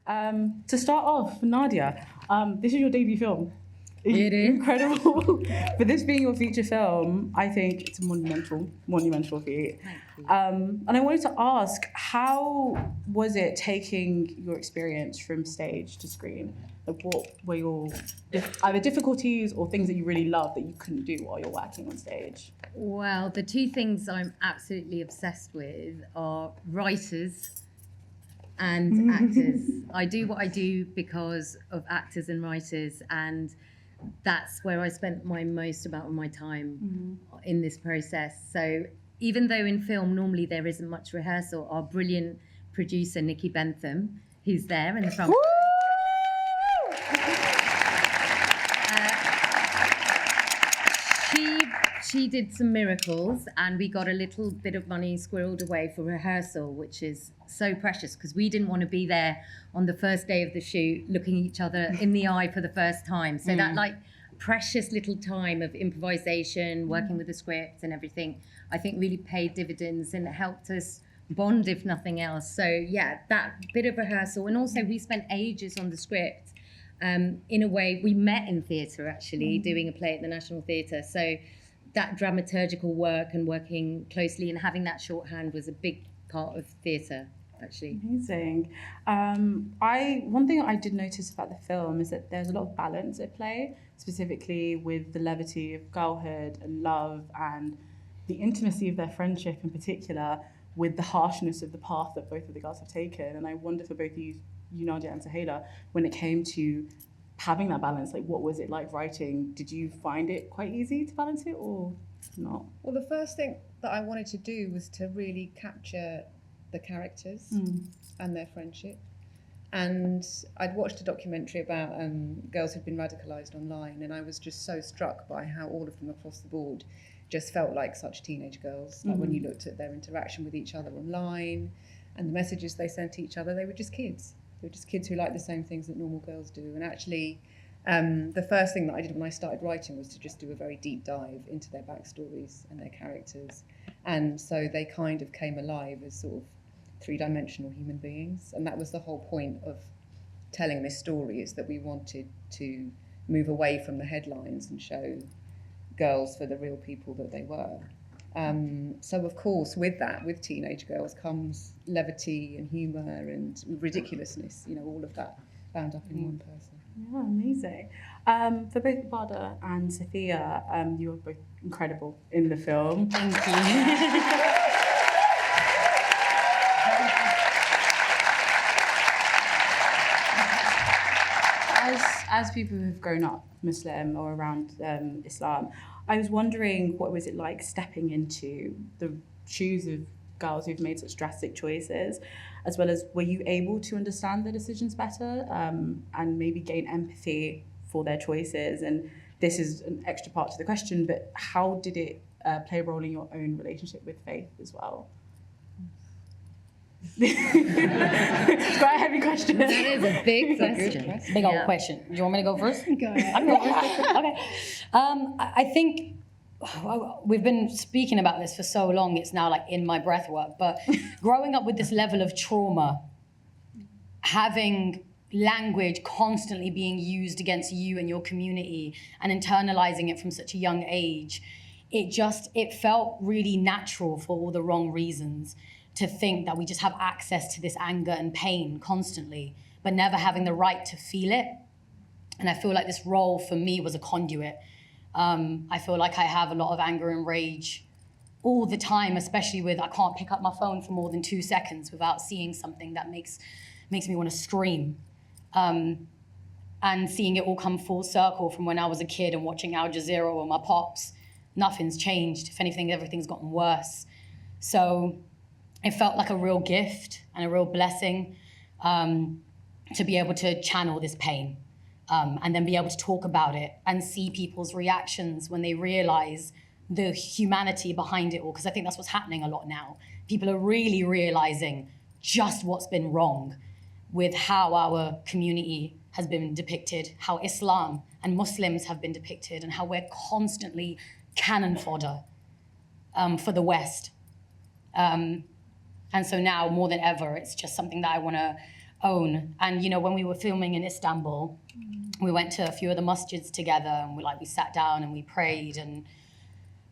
To start off, Nadia, this is your debut film. It is. Incredible. For this being your feature film, I think it's a monumental feat. And I wanted to ask, how was it taking your experience from stage to screen? Like, what were your either difficulties or things that you really love that you couldn't do while you're working on stage? Well, the two things I'm absolutely obsessed with are writers and actors. I do what I do because of actors and writers, and that's where I spent my most amount of my time in this process. So even though in film normally there isn't much rehearsal, our brilliant producer Nikki Bentham, who's there in the front row, she did some miracles, and we got a little bit of money squirreled away for rehearsal, which is so precious because we didn't want to be there on the first day of the shoot looking each other in the eye for the first time. So that like precious little time of improvisation, working with the script and everything, I think really paid dividends and helped us bond, if nothing else. So yeah, that bit of rehearsal. And also we spent ages on the script. In a way, we met in theatre actually, doing a play at the National Theatre. So that dramaturgical work and working closely and having that shorthand was a big part of theatre, actually. Amazing. One thing I did notice about the film is that there's a lot of balance at play, specifically with the levity of girlhood and love and the intimacy of their friendship in particular, with the harshness of the path that both of the girls have taken. And I wonder for both of you, Nadia and Suhayla, when it came to having that balance, like what was it like writing? Did you find it quite easy to balance it or not? Well, the first thing that I wanted to do was to really capture the characters and their friendship. And I'd watched a documentary about girls who'd been radicalised online, and I was just so struck by how all of them across the board just felt like such teenage girls. Like when you looked at their interaction with each other online and the messages they sent to each other, they were just kids. They were just kids who liked the same things that normal girls do. And actually, the first thing that I did when I started writing was to just do a very deep dive into their backstories and their characters. And so they kind of came alive as sort of three-dimensional human beings. And that was the whole point of telling this story, is that we wanted to move away from the headlines and show girls for the real people that they were. So of course, with that, with teenage girls comes levity and humour and ridiculousness, all of that bound up in one person. Yeah, amazing. For both Ebada and Safiyya, you were both incredible in the film. Thank you. As people who've grown up Muslim or around Islam, I was wondering, what was it like stepping into the shoes of girls who've made such drastic choices, as well as were you able to understand their decisions better and maybe gain empathy for their choices? And this is an extra part to the question, but how did it play a role in your own relationship with faith as well? It's quite a heavy question. That is a big question. Big old question. Do you want me to go first? Go ahead. I can go first. Okay. I think we've been speaking about this for so long, it's now like in my breath work, but growing up with this level of trauma, having language constantly being used against you and your community and internalizing it from such a young age, it felt really natural for all the wrong reasons to think that we just have access to this anger and pain constantly, but never having the right to feel it. And I feel like this role for me was a conduit. I feel like I have a lot of anger and rage all the time, especially with I can't pick up my phone for more than 2 seconds without seeing something that makes me want to scream. And seeing it all come full circle from when I was a kid and watching Al Jazeera with my pops, nothing's changed. If anything, everything's gotten worse. So it felt like a real gift and a real blessing to be able to channel this pain and then be able to talk about it and see people's reactions when they realize the humanity behind it all. Because I think that's what's happening a lot now. People are really realizing just what's been wrong with how our community has been depicted, how Islam and Muslims have been depicted, and how we're constantly cannon fodder for the West. And so now, more than ever, it's just something that I want to own. And, you know, when we were filming in Istanbul, we went to a few of the masjids together, and we sat down and we prayed, and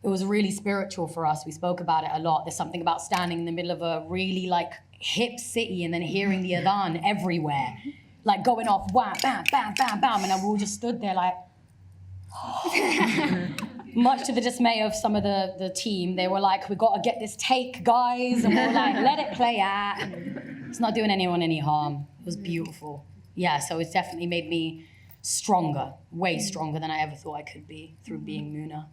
it was really spiritual for us. We spoke about it a lot. There's something about standing in the middle of a really like hip city and then hearing the adhan everywhere, like going off, wham, bam, bam, bam, bam, and we all just stood there like, much to the dismay of some of the team. They were like, we gotta get this take, guys, and we were like, let it play out. It's not doing anyone any harm. It was beautiful. Yeah, so it's definitely made me stronger, way stronger than I ever thought I could be through being Muna.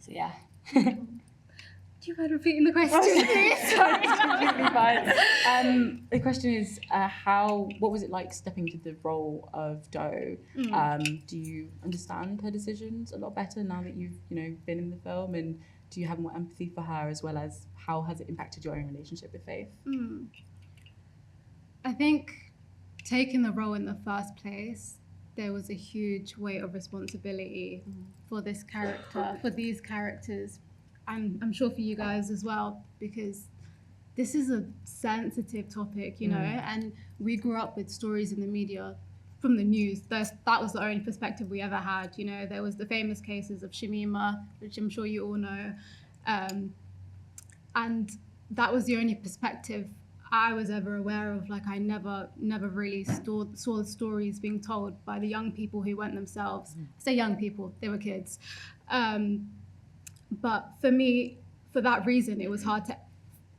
So yeah. Do you mind repeating the question, please? Sorry, it's completely fine. The question is, what was it like stepping into the role of Doe? Do you understand her decisions a lot better now that you've, been in the film? And do you have more empathy for her, as well as how has it impacted your own relationship with Faith? I think taking the role in the first place, there was a huge weight of responsibility for this character, for these characters, and I'm sure for you guys as well, because this is a sensitive topic, and we grew up with stories in the media from the news. That was the only perspective we ever had. There was the famous cases of Shamima, which I'm sure you all know, and that was the only perspective I was ever aware of. Like, I never really saw the stories being told by the young people who went themselves. I say young people, they were kids. But for me, for that reason, it was hard to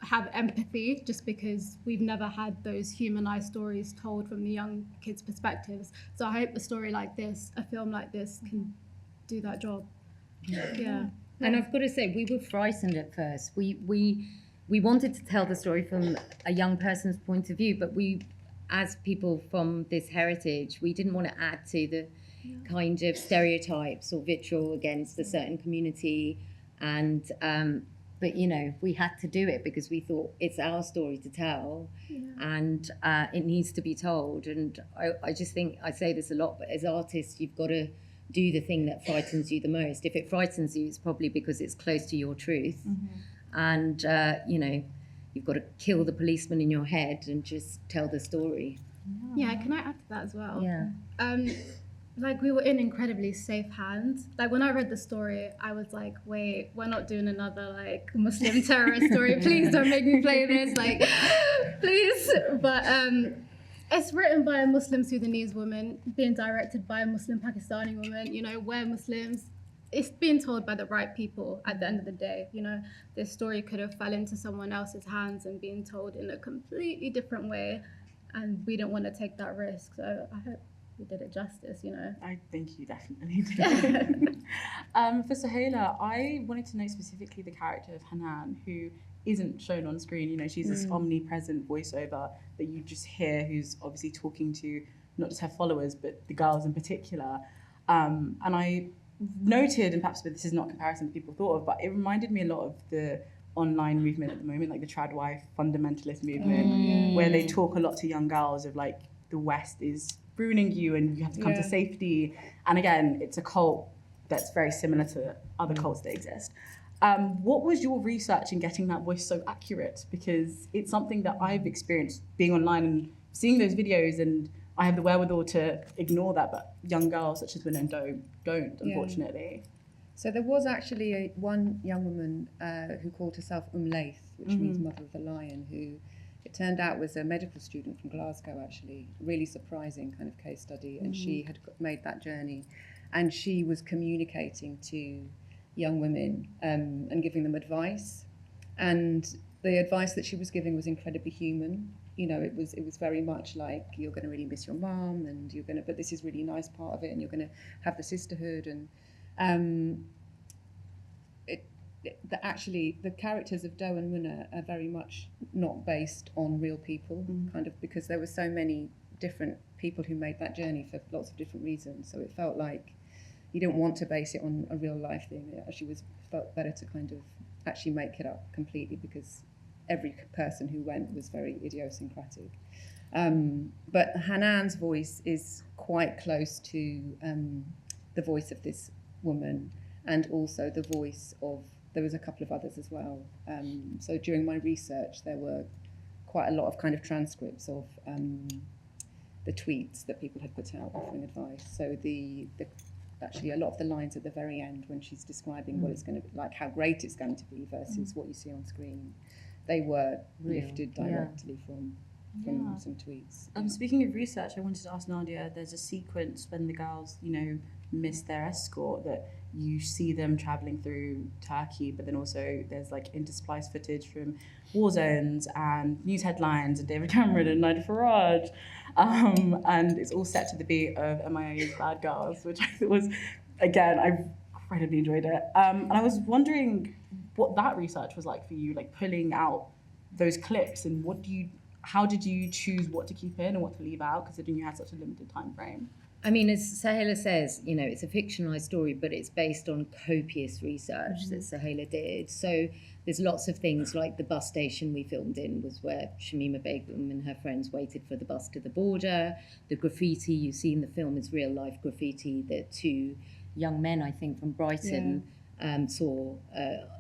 have empathy, just because we've never had those humanized stories told from the young kids' perspectives. So I hope a story like this, a film like this, can do that job. Yeah. And I've got to say, we were frightened at first. We wanted to tell the story from a young person's point of view, but we, as people from this heritage, we didn't want to add to the kind of stereotypes or vitriol against a certain community. And but we had to do it because we thought it's our story to tell, and it needs to be told. And I just think, I say this a lot, but as artists, you've got to do the thing that frightens you the most. If it frightens you, it's probably because it's close to your truth. And you've got to kill the policeman in your head and just tell the story. Yeah, can I add to that as well? Yeah. Like, we were in incredibly safe hands. Like, when I read the story, I was like, wait, we're not doing another like Muslim terrorist story. Please don't make me play this, like, please. But it's written by a Muslim Sudanese woman, being directed by a Muslim Pakistani woman. We're Muslims. It's being told by the right people at the end of the day. This story could have fell into someone else's hands and being told in a completely different way, and we didn't want to take that risk. So I hope we did it justice, I think you definitely did. For Suhayla, I wanted to know specifically the character of Hanan, who isn't shown on screen. She's this omnipresent voiceover that you just hear, who's obviously talking to not just her followers, but the girls in particular. And I noted, and perhaps this is not a comparison that people thought of, but it reminded me a lot of the online movement at the moment, like the trad wife fundamentalist movement, where they talk a lot to young girls of like, the West is ruining you and you have to come to safety. And again, it's a cult that's very similar to other cults that exist. What was your research in getting that voice so accurate? Because it's something that I've experienced being online and seeing those videos, and I have the wherewithal to ignore that, but young girls such as Winona don't, unfortunately. So there was actually one young woman who called herself Laith, which means Mother of the Lion, who it turned out was a medical student from Glasgow, actually. Really surprising kind of case study. And she had made that journey. And she was communicating to young women and giving them advice. And the advice that she was giving was incredibly human. It was very much like, you're going to really miss your mum, and but this is really nice part of it, and you're going to have the sisterhood. And actually, the characters of Doe and Muna are very much not based on real people, kind of, because there were so many different people who made that journey for lots of different reasons. So it felt like you didn't want to base it on a real life thing. It actually felt better to kind of actually make it up completely, because every person who went was very idiosyncratic. But Hanan's voice is quite close to the voice of this woman, and also the voice of, there was a couple of others as well. So during my research, there were quite a lot of kind of transcripts of the tweets that people had put out offering advice. So actually a lot of the lines at the very end when she's describing what it's going to be like, how great it's going to be versus what you see on screen, they were lifted directly from some tweets. Speaking of research, I wanted to ask Nadia, there's a sequence when the girls, miss their escort, that you see them travelling through Turkey, but then also there's like interspliced footage from war zones and news headlines and David Cameron and Nadia Fall. And it's all set to the beat of MIA's Bad Girls, which I thought was, again, I incredibly enjoyed it. And I was wondering what that research was like for you, like pulling out those clips, and how did you choose what to keep in and what to leave out, considering you had such a limited time frame? I mean, as Suhayla says, it's a fictionalized story, but it's based on copious research that Suhayla did. So there's lots of things, like the bus station we filmed in was where Shamima Begum and her friends waited for the bus to the border. The graffiti you see in the film is real life graffiti that two young men, I think, from Brighton saw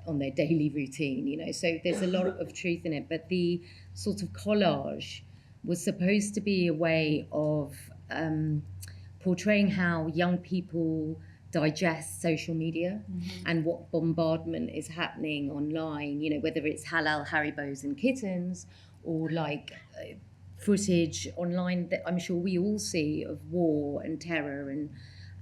on their daily routine, So there's a lot of truth in it. But the sort of collage was supposed to be a way of portraying how young people digest social media and what bombardment is happening online, whether it's halal Haribos and kittens or like footage online that I'm sure we all see of war and terror and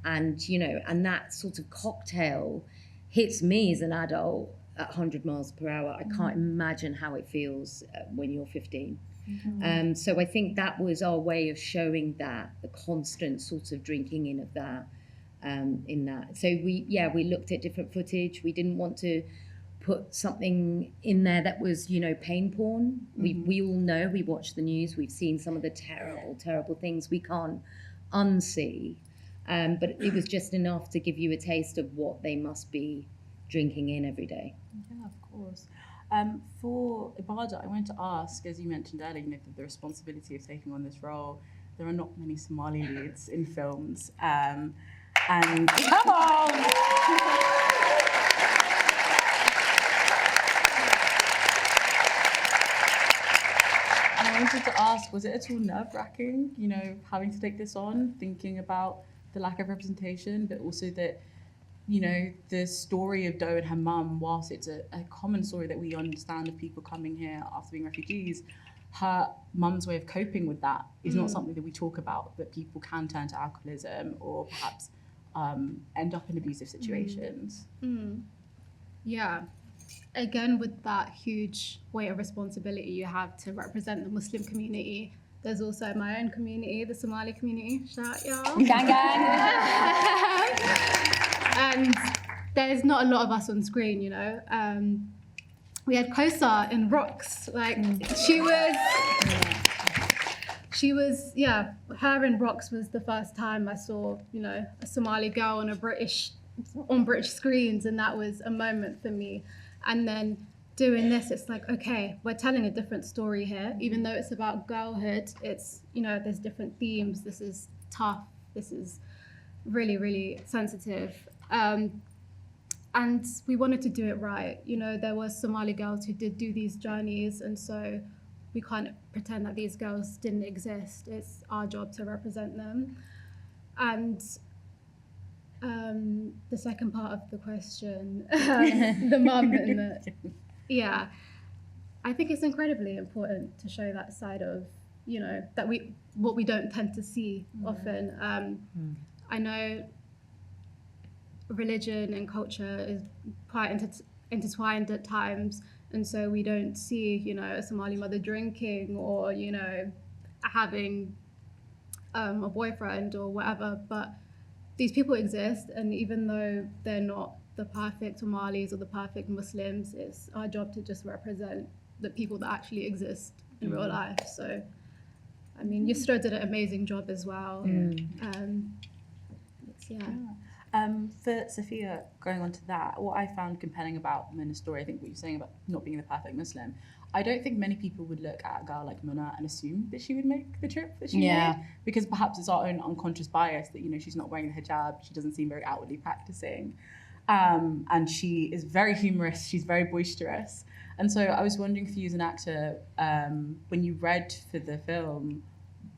that sort of cocktail hits me as an adult at 100 miles per hour. I can't imagine how it feels when you're 15. So I think that was our way of showing that, the constant sort of drinking in of that, in that. So we looked at different footage. We didn't want to put something in there that was, pain porn. We all know, we watch the news, we've seen some of the terrible things we can't unsee. But it was just enough to give you a taste of what they must be drinking in every day. Yeah, of course. For Ebada, I wanted to ask, as you mentioned earlier, the responsibility of taking on this role. There are not many Somali leads in films. And come on! And I wanted to ask, was it at all nerve-wracking, having to take this on, thinking about the lack of representation, but also that the story of Doe and her mum, whilst it's a common story that we understand of people coming here after being refugees, her mum's way of coping with that is not something that we talk about, that people can turn to alcoholism or perhaps end up in abusive situations. Yeah. Again, with that huge weight of responsibility you have to represent the Muslim community, there's also my own community, the Somali community. Shout out, y'all. Gang, gang. And there's not a lot of us on screen, We had Kosa in Rocks. Like, she was, her in Rocks was the first time I saw, a Somali girl on British screens, and that was a moment for me. And then doing this, it's like, okay, we're telling a different story here. Even though it's about girlhood, it's, there's different themes. This is tough. This is really, really sensitive. And we wanted to do it right. There were Somali girls who did do these journeys, and so we can't pretend that these girls didn't exist. It's our job to represent them. And the second part of the question, the mum and the... I think it's incredibly important to show that side of, that what we don't tend to see often. I know religion and culture is quite intertwined at times, and so we don't see, a Somali mother drinking or, having a boyfriend or whatever, but these people exist, and even though they're not the perfect Somalis or the perfect Muslims, it's our job to just represent the people that actually exist in real life. So, I mean, Yusra did an amazing job as well. For Safiyya, going on to that, what I found compelling about Muna's story, I think what you're saying about not being the perfect Muslim, I don't think many people would look at a girl like Muna and assume that she would make the trip that she made, because perhaps it's our own unconscious bias that, she's not wearing the hijab, she doesn't seem very outwardly practicing. And she is very humorous, she's very boisterous. And so I was wondering for you as an actor, when you read for the film,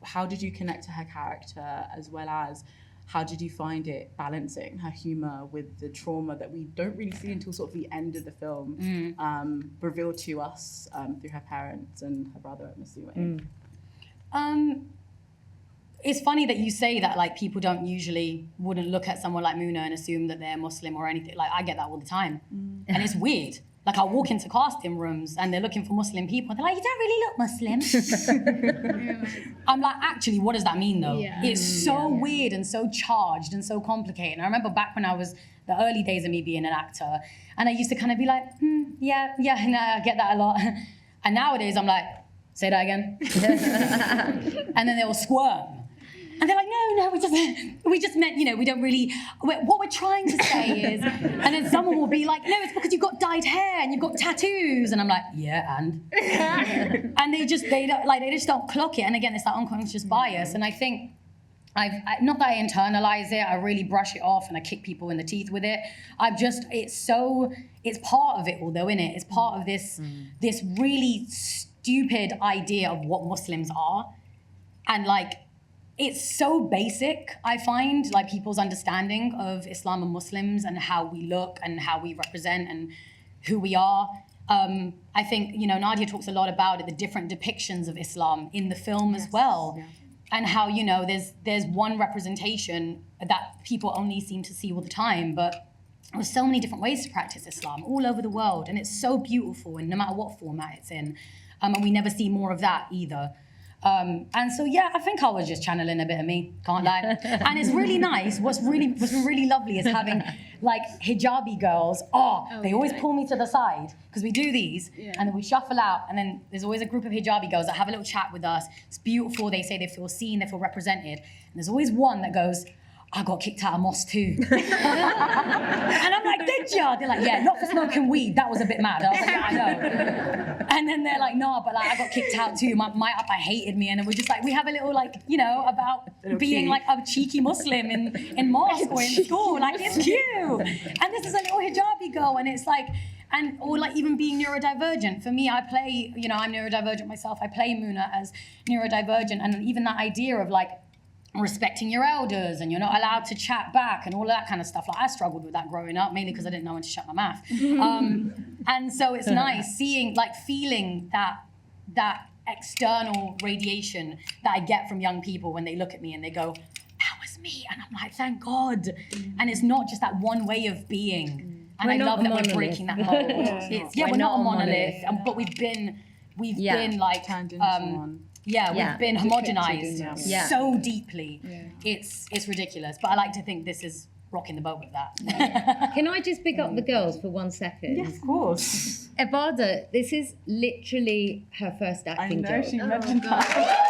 how did you connect to her character, as well as how did you find it balancing her humour with the trauma that we don't really see until sort of the end of the film, revealed to us through her parents and her brother, I'm assuming? It's funny that you say that, like, people wouldn't look at someone like Muna and assume that they're Muslim or anything. Like, I get that all the time. And it's weird. Like, I walk into casting rooms and they're looking for Muslim people. They're like, you don't really look Muslim. I'm like, actually, what does that mean, though? Yeah. It's so weird and so charged and so complicated. And I remember back when I was, the early days of me being an actor, and I used to kind of be like, yeah, no, I get that a lot. And nowadays, I'm like, say that again. And then they'll squirm. And they're like, no, we just meant, we don't really, what we're trying to say is, and then someone will be like, no, it's because you've got dyed hair and you've got tattoos. And I'm like, yeah, and they just don't clock it. And again, it's that unconscious bias. And I think, not that I internalize it, I really brush it off and I kick people in the teeth with it. It's part of it all though, innit? It's part of this really stupid idea of what Muslims are. And like, it's so basic, I find, like people's understanding of Islam and Muslims and how we look and how we represent and who we are. I think, Nadia talks a lot about it, the different depictions of Islam in the film as well. Yeah. And how, there's one representation that people only seem to see all the time, but there's so many different ways to practice Islam all over the world. And it's so beautiful, and no matter what format it's in. And we never see more of that either. And so, yeah, I think I was just channeling a bit of me, can't lie. And it's really nice. What's been really lovely is having like hijabi girls. They always pull me to the side because we do these and then we shuffle out. And then there's always a group of hijabi girls that have a little chat with us. It's beautiful. They say they feel seen, they feel represented. And there's always one that goes, I got kicked out of mosque too. And I'm like, did ya? They're like, yeah, not for smoking weed. That was a bit mad. I was like, yeah, I know. And then they're like, no, but like I got kicked out too. My upper hated me. And then we're just like, we have a little like, about being like a cheeky Muslim in mosque or in school. Like, it's cute. And this is a little hijabi girl. And it's like, or like even being neurodivergent. For me, I play, I'm neurodivergent myself. I play Muna as neurodivergent. And even that idea of like, respecting your elders and you're not allowed to chat back and all of that kind of stuff. Like I struggled with that growing up, mainly because I didn't know when to shut my mouth. And so it's nice feeling that external radiation that I get from young people when they look at me and they go, that was me. And I'm like, thank God. And it's not just that one way of being. And I love that we're breaking that mold. We're not a monolith. But we've been like, turned into one. We've been homogenized so deeply. Yeah. It's ridiculous. But I like to think this is rocking the boat with that. Can I just pick up the girls for 1 second? Yes, of course. Ebada, this is literally her first acting job. She mentioned that.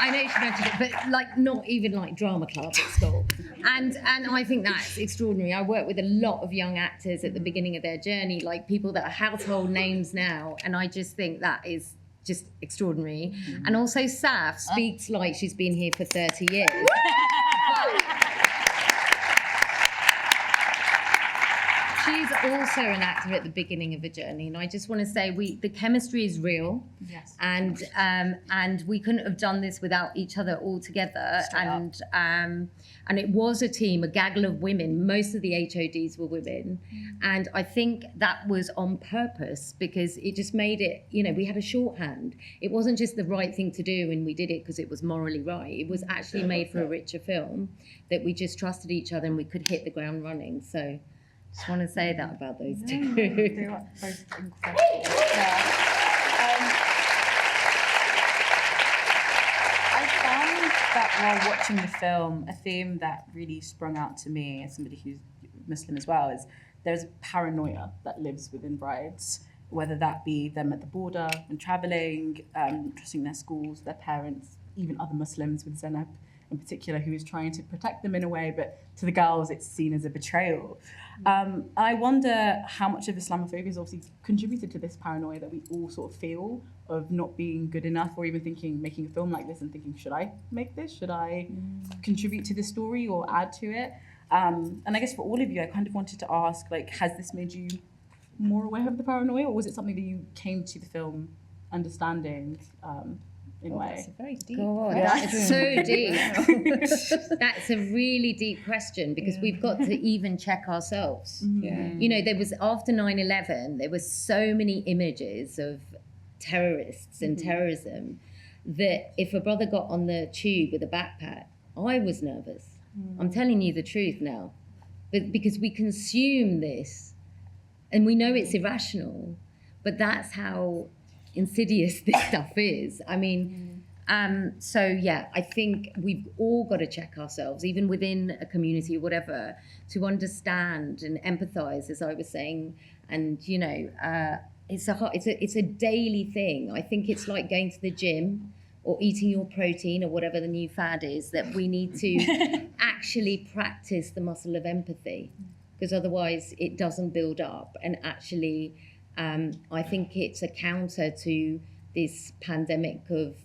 I know she mentioned it, but like not even like drama club at school. And I think that's extraordinary. I work with a lot of young actors at the beginning of their journey, like people that are household names now. And I just think that is just extraordinary. And also Saf speaks like she's been here for 30 years. She's also an actor at the beginning of a journey, and I just want to say the chemistry is real. Yes. And we couldn't have done this without each other all together. And it was a team, a gaggle of women. Most of the HODs were women, and I think that was on purpose because it just made it. We had a shorthand. It wasn't just the right thing to do, and we did it because it was morally right. It was actually made for a richer film that we just trusted each other and we could hit the ground running. So. Just want to say that about those two. They were both incredible. I found that while watching the film, a theme that really sprung out to me as somebody who's Muslim as well is there's paranoia that lives within brides, whether that be them at the border and traveling, trusting their schools, their parents, even other Muslims with Zainab in particular, who is trying to protect them in a way, but to the girls it's seen as a betrayal. I wonder how much of Islamophobia has obviously contributed to this paranoia that we all sort of feel of not being good enough, or even making a film like this and thinking, should I make this? Should I contribute to this story or add to it? And I guess for all of you, I kind of wanted to ask, like, has this made you more aware of the paranoia, or was it something that you came to the film understanding in a way? That's a very deep God, question. that's so deep. That's a really deep question, because we've got to even check ourselves. Yeah. You know, there was, after 9/11, there was so many images of terrorists and terrorism that if a brother got on the tube with a backpack, I was nervous. I'm telling you the truth now. But because we consume this and we know it's irrational, but that's how insidious this stuff is. I mean, so yeah, I think we've all got to check ourselves, even within a community or whatever, to understand and empathize, as I was saying. And, you know, it's a daily thing. I think it's like going to the gym or eating your protein or whatever the new fad is, that we need to actually practice the muscle of empathy, because otherwise it doesn't build up. And actually, I think it's a counter to this pandemic of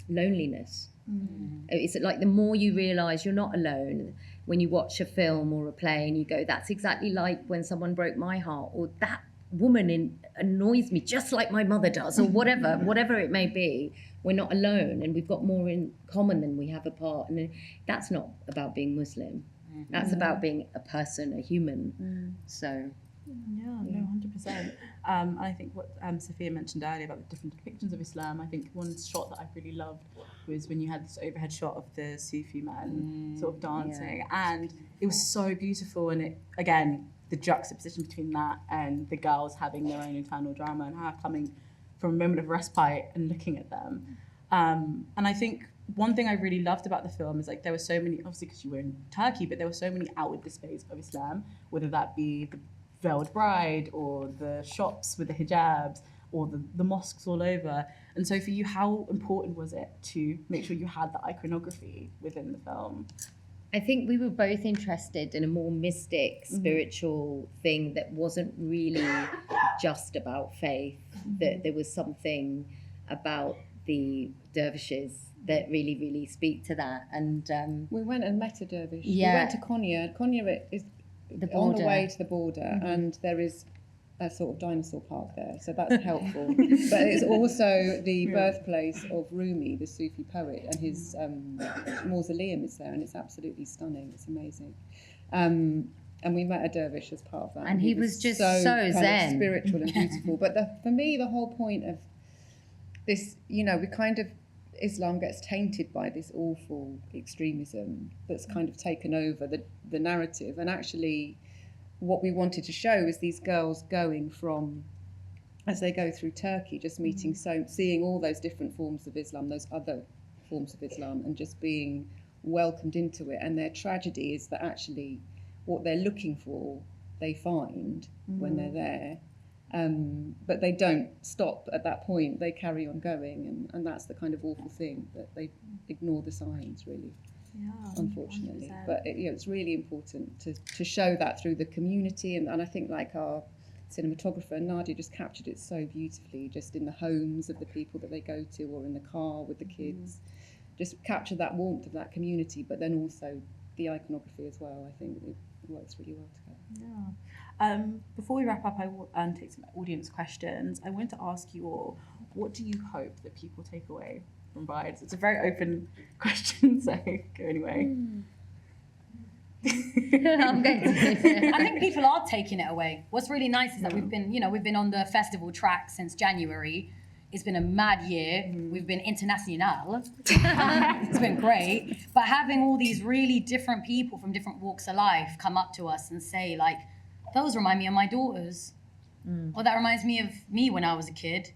loneliness. It's like the more you realise you're not alone when you watch a film or a play and you go, that's exactly like when someone broke my heart, or that woman annoys me just like my mother does, or whatever it may be. We're not alone, and we've got more in common than we have apart. And that's not about being Muslim. That's about being a person, a human. So Yeah, no, 100%. I think what Safiyya mentioned earlier about the different depictions of Islam, I think one shot that I really loved was when you had this overhead shot of the Sufi men sort of dancing, and it was so beautiful. And it, again, the juxtaposition between that and the girls having their own internal drama and her coming from a moment of respite and looking at them. And I think one thing I really loved about the film is, like, there were so many, obviously because you were in Turkey, but there were so many outward displays of Islam, whether that be the veiled bride or the shops with the hijabs or the mosques all over. And so for you, how important was it to make sure you had the iconography within the film? I think we were both interested in a more mystic, spiritual thing that wasn't really just about faith, that there was something about the dervishes that really, really speak to that. And we went and met a dervish. Yeah. We went to Konya. Konya is on the way to the border, and there is a sort of dinosaur park there, so that's helpful. But it's also the birthplace of Rumi, the Sufi poet, and his mausoleum is there, and it's absolutely stunning. It's amazing. And we met a dervish as part of that. And he was just so kind of zen. spiritual and beautiful. But for me, the whole point of this, you know, we kind of, Islam gets tainted by this awful extremism that's kind of taken over the narrative. And actually, what we wanted to show is these girls going from, as they go through Turkey, just meeting, seeing all those different forms of Islam, those other forms of Islam, and just being welcomed into it. And their tragedy is that actually what they're looking for, they find when they're there. But they don't stop at that point. They carry on going, and that's the kind of awful thing, that they ignore the signs, really. Yeah, Unfortunately, 100%. but it's really important to show that through the community, and I think, like, our cinematographer Nadia just captured it so beautifully, just in the homes of the people that they go to, or in the car with the kids, just capture that warmth of that community, but then also the iconography as well. I think it works really well together. Yeah. Before we wrap up, I will take some audience questions. I want to ask you all, what do you hope that people take away from Brides? It's a very open question, so go anyway. I'm going to. I think people are taking it away. What's really nice is that we've been on the festival track since January. It's been a mad year. We've been international. It's been great. But having all these really different people from different walks of life come up to us and say, like, those remind me of my daughters. Or that reminds me of me when I was a kid.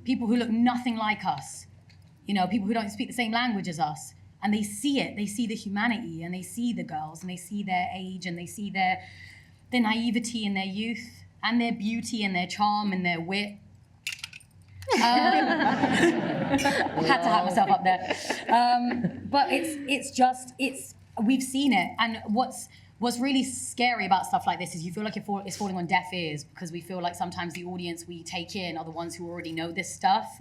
People who look nothing like us. You know, people who don't speak the same language as us. And they see it. They see the humanity, and they see the girls, and they see their age, and they see their naivety and their youth, and their beauty and their charm and their wit. I had to have myself up there. But we've seen it. And what's really scary about stuff like this is you feel like it's falling on deaf ears, because we feel like sometimes the audience we take in are the ones who already know this stuff.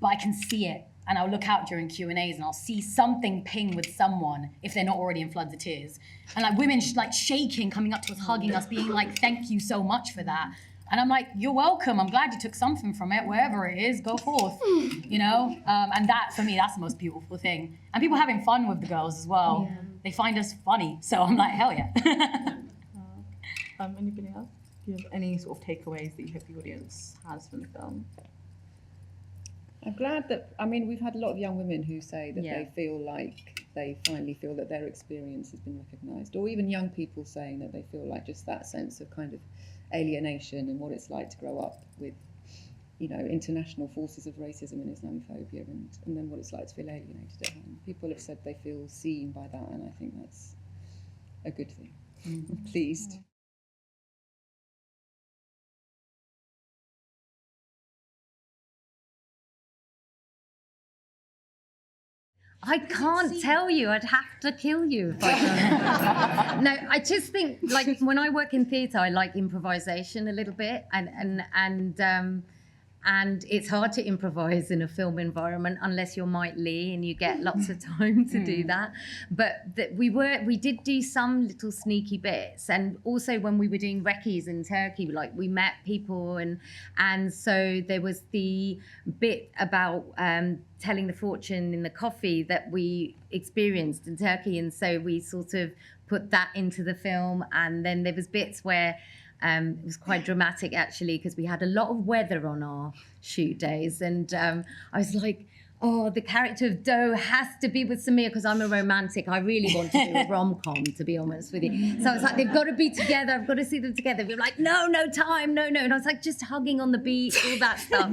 But I can see it. and I'll look out during Q&As and I'll see something ping with someone if they're not already in floods of tears. And like women like shaking, coming up to us, hugging us, being like, thank you so much for that. And I'm like, you're welcome. I'm glad you took something from it, wherever it is, go forth, you know? And that, for me, that's the most beautiful thing. And people having fun with the girls as well. Yeah. They find us funny. So I'm like, hell yeah. Anybody else? Do you have any sort of takeaways that you hope the audience has from the film? I'm glad that, I mean, we've had a lot of young women who say that they feel like they finally feel that their experience has been recognised, or even young people saying that they feel like just that sense of kind of alienation and what it's like to grow up with, you know, international forces of racism and Islamophobia, and then what it's like to feel alienated at home. People have said they feel seen by that, and I think that's a good thing. I'm pleased. I can't tell you. I'd have to kill you if I don't. No, I just think, like, when I work in theatre, I like improvisation a little bit, and it's hard to improvise in a film environment unless you're Mike Lee and you get lots of time to do that. But we did do some little sneaky bits, and also when we were doing recce's in Turkey, like we met people, and so there was the bit about telling the fortune in the coffee that we experienced in Turkey, and so we sort of put that into the film. And then there was bits where it was quite dramatic, actually, because we had a lot of weather on our shoot days. And I was like, oh, the character of Doe has to be with Samir, because I'm a romantic. I really want to do a rom-com, to be honest with you. So I was like, they've got to be together. I've got to see them together. We were like, no time, no. And I was like, just hugging on the beach, all that stuff.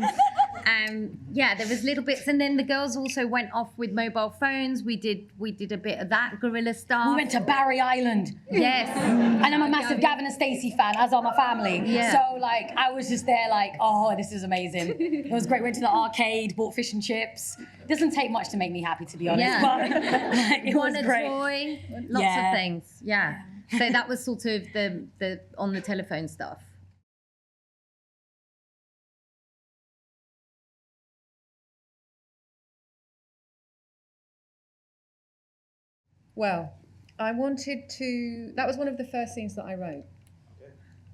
Yeah, there was little bits. And then the girls also went off with mobile phones. We did a bit of that guerrilla stuff. We went to Barry Island. Yes. And I'm a massive Gavin and Stacey fan, as are my family. Yeah. So like, I was just there like, oh, this is amazing. It was great. Went to the arcade, bought fish and chips. Doesn't take much to make me happy, to be honest. Yeah. But like, it was great. Toy, lots of things. Yeah. So that was sort of the on the telephone stuff. Well, I wanted to, that was one of the first scenes that I wrote.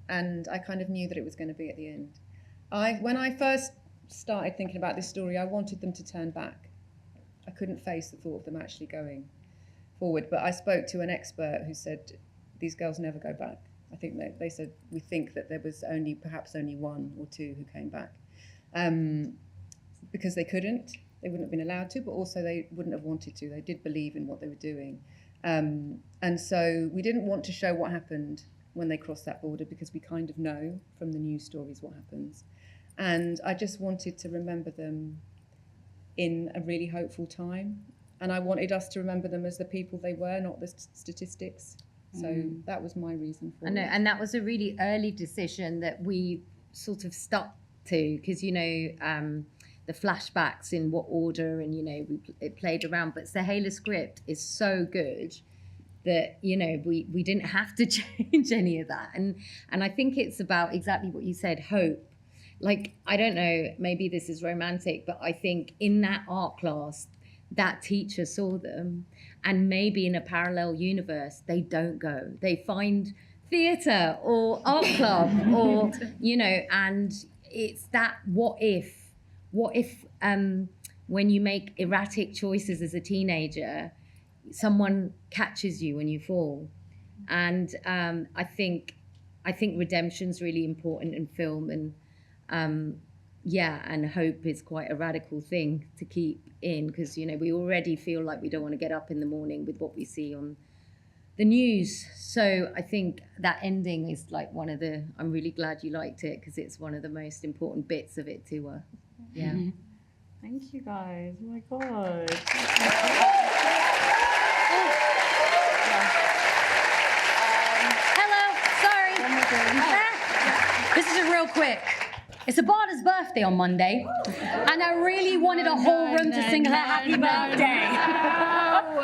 And I kind of knew that it was going to be at the end. When I first started thinking about this story, I wanted them to turn back. I couldn't face the thought of them actually going forward. But I spoke to an expert who said, these girls never go back. I think they said, we think that there was perhaps only one or two who came back. Because they couldn't. They wouldn't have been allowed to, but also they wouldn't have wanted to. They did believe in what they were doing. And so we didn't want to show what happened when they crossed that border, because we kind of know from the news stories what happens. And I just wanted to remember them in a really hopeful time. And I wanted us to remember them as the people they were, not the statistics. So that was my reason for it. I know, and that was a really early decision that we sort of stuck to, because, you know, the flashbacks in what order, and, you know, it played around. But Suhayla's script is so good that, you know, we didn't have to change any of that. And I think it's about exactly what you said, hope. Like, I don't know, maybe this is romantic, but I think in that art class, that teacher saw them, and maybe in a parallel universe, they don't go. They find theatre or art club or, you know, and it's that what if when you make erratic choices as a teenager, someone catches you when you fall. And I think redemption's really important in film, and and hope is quite a radical thing to keep in, because, you know, we already feel like we don't want to get up in the morning with what we see on the news. So I think that ending is like one of the, I'm really glad you liked it, because it's one of the most important bits of it to yeah. Mm-hmm. Thank you guys. Oh my God. Hello, sorry. This is a real quick. It's Ebada's birthday on Monday, and I really wanted a whole room to sing her happy birthday.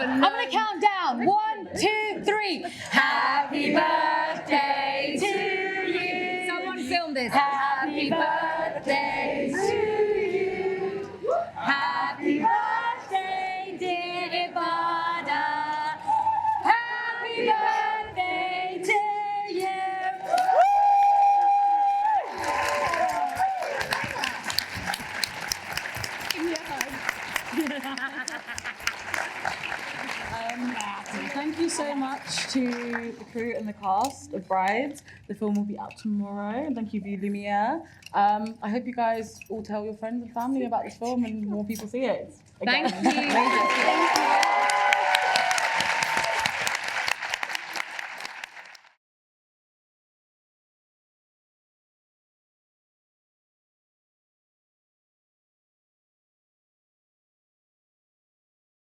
I'm gonna count down. 1, 2, 3. Happy birthday to you. Someone film this. Happy birthday to you. Happy birthday. thank you so much to the crew and the cast of Brides. The film will be out tomorrow. And thank you, Vue Lumiere. I hope you guys all tell your friends and family about this film and more people see it. Thank you.